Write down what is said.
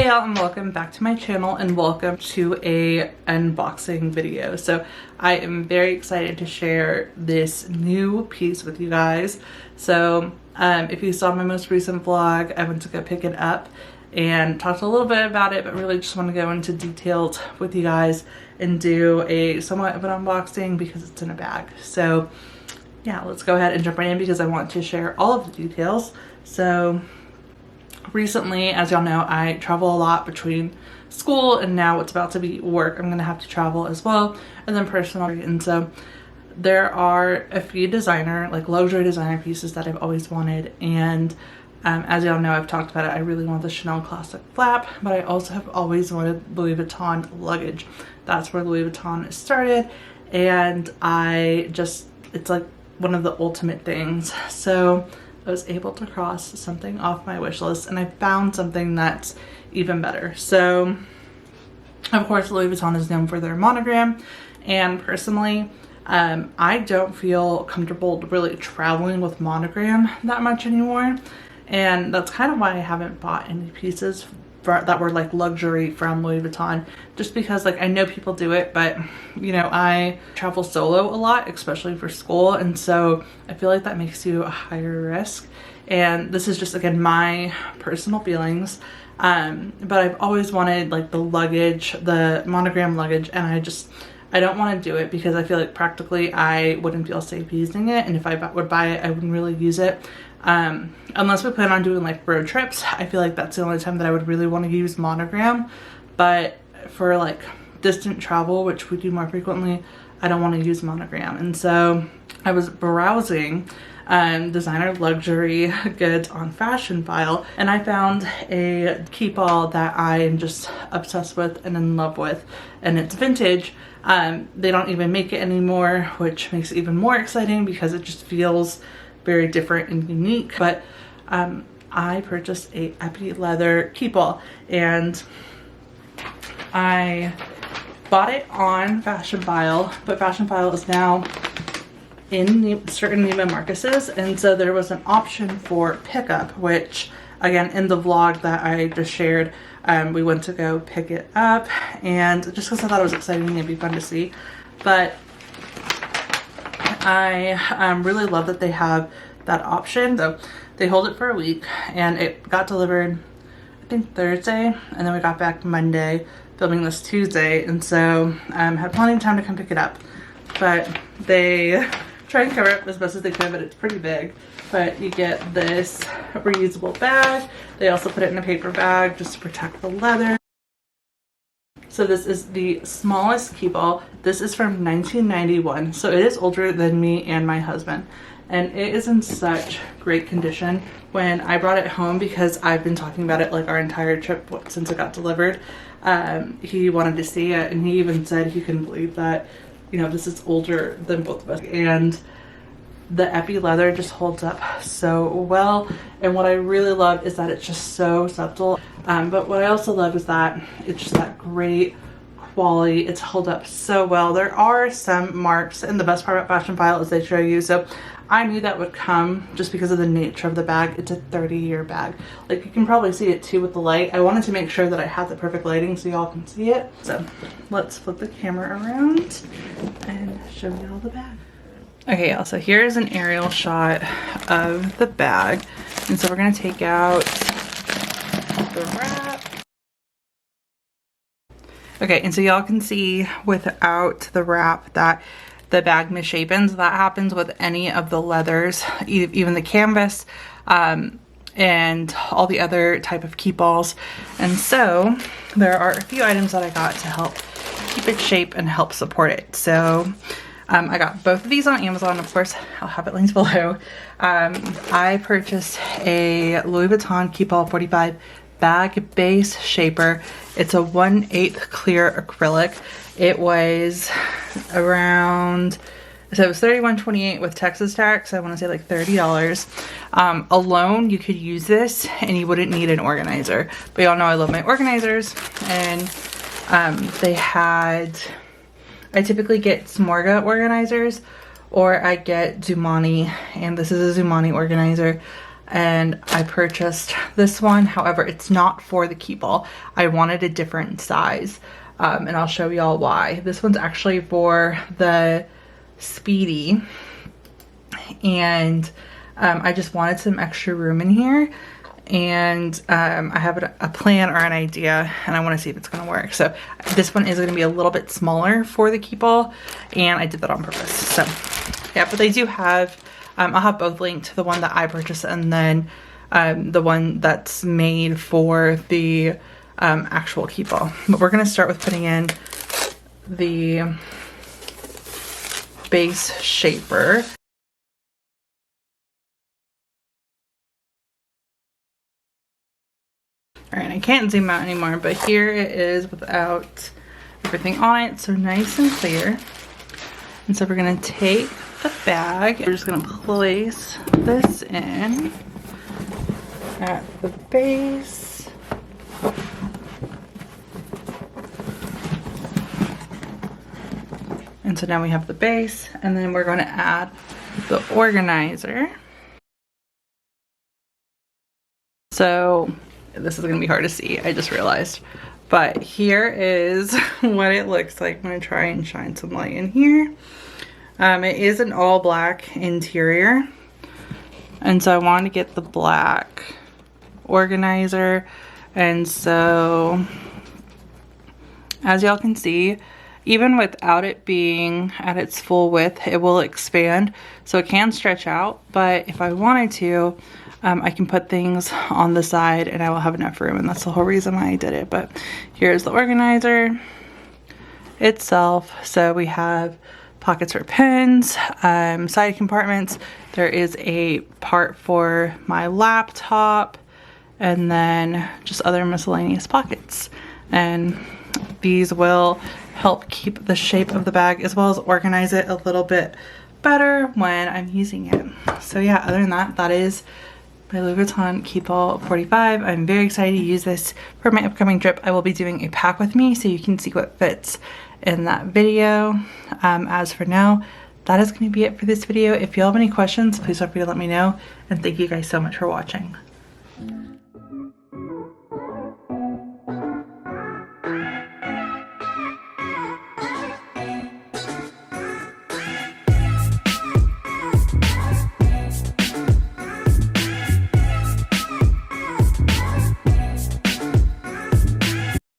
Hey y'all, and welcome back to my channel and welcome to a unboxing video. So I am very excited to share this new piece with you guys. So if you saw my most recent vlog, I went to go pick it up and talked a little bit about it, but really just want to go into details with you guys and do a somewhat of an unboxing because it's in a bag. So yeah, let's go ahead and jump right in because I want to share all of the details. So recently, as y'all know, I travel a lot between school and now what's about to be work. I'm gonna have to travel as well, and then personal. And so there are a few luxury designer pieces that I've always wanted. And as y'all know, I've talked about it, I really want the Chanel classic flap, but I also have always wanted Louis Vuitton luggage. That's where Louis Vuitton started, and it's like one of the ultimate things. So I was able to cross something off my wish list, and I found something that's even better. So of course Louis Vuitton is known for their monogram, and personally I don't feel comfortable really traveling with monogram that much anymore, and that's kind of why I haven't bought any pieces that were like luxury from Louis Vuitton, just because like I know people do it, but you know, I travel solo a lot, especially for school, and so I feel like that makes you a higher risk. And this is just, again, my personal feelings, but I've always wanted like the luggage, the monogram luggage, and I don't want to do it because I feel like practically I wouldn't feel safe using it, and if I would buy it, I wouldn't really use it. Unless we plan on doing like road trips, I feel like that's the only time that I would really want to use monogram. But for like distant travel, which we do more frequently, I don't want to use monogram. And so I was browsing designer luxury goods on Fashionphile, and I found a Keepall that I am just obsessed with and in love with, and it's vintage. They don't even make it anymore, which makes it even more exciting because it just feels very different and unique. But I purchased a epi leather Keepall, and I bought it on Fashionphile, but Fashionphile is now in certain Neiman Marcus's, and so there was an option for pickup, which again, in the vlog that I just shared, we went to go pick it up, and just because I thought it was exciting and it'd be fun to see. But I really love that they have that option. So they hold it for a week, and it got delivered I think Thursday, and then we got back Monday, filming this Tuesday, and so had plenty of time to come pick it up. But they try and cover it as best as they can, but it's pretty big. But you get this reusable bag. They also put it in a paper bag just to protect the leather. So this is the smallest Keepall. This is from 1991, so it is older than me and my husband, and it is in such great condition. When I brought it home, because I've been talking about it like our entire trip since it got delivered, he wanted to see it, and he even said he couldn't believe that, you know, this is older than both of us. And the epi leather just holds up so well, and what I really love is that it's just so subtle, but what I also love is that it's just that great quality. It's held up so well. There are some marks, and the best part about Fashionphile is they show you, so I knew that would come just because of the nature of the bag. It's a 30-year bag. Like, you can probably see it too with the light. I wanted to make sure that I had the perfect lighting so y'all can see it. So let's flip the camera around and show y'all the bag. Okay, y'all, so here's an aerial shot of the bag. And so we're gonna take out the wrap. Okay, and so y'all can see without the wrap that the bag misshapen. So that happens with any of the leathers, even the canvas, and all the other type of Keepalls. And so there are a few items that I got to help keep its shape and help support it. So I got both of these on Amazon. Of course, I'll have it linked below. I purchased a Louis Vuitton Keepall 45 bag base shaper. It's a 1/8 clear acrylic. It was around, so it was $31.28 with Texas tax. I want to say like $30. Alone, you could use this and you wouldn't need an organizer. But y'all know I love my organizers, and I typically get Smorga organizers, or I get Zumani, and this is a Zumani organizer. and I purchased this one. However, it's not for the Keepall. I wanted a different size, and I'll show y'all why. This one's actually for the Speedy, and I just wanted some extra room in here, and I have a plan or an idea, and I want to see if it's going to work. So this one is going to be a little bit smaller for the Keepall, and I did that on purpose. So yeah, but they do have, I'll have both linked to the one that I purchased and then the one that's made for the actual Keepall. But we're going to start with putting in the base shaper. Alright, I can't zoom out anymore, but here it is without everything on it, so nice and clear. And so we're going to take the bag, we're just going to place this in at the base. And so now we have the base, and then we're going to add the organizer. So this is going to be hard to see, I just realized. But here is what it looks like. I'm going to try and shine some light in here. It is an all black interior. And so I wanted to get the black organizer. And so, as y'all can see, even without it being at its full width, it will expand. So it can stretch out, but if I wanted to, I can put things on the side and I will have enough room, and that's the whole reason why I did it. But here's the organizer itself. So we have pockets for pens, side compartments. There is a part for my laptop, and then just other miscellaneous pockets. And these will help keep the shape of the bag as well as organize it a little bit better when I'm using it. So yeah, other than that, that is my Louis Vuitton Keepall 45. I'm very excited to use this for my upcoming trip. I will be doing a pack with me so you can see what fits in that video. As for now, that is going to be it for this video. If you have any questions, please feel free to let me know, and thank you guys so much for watching.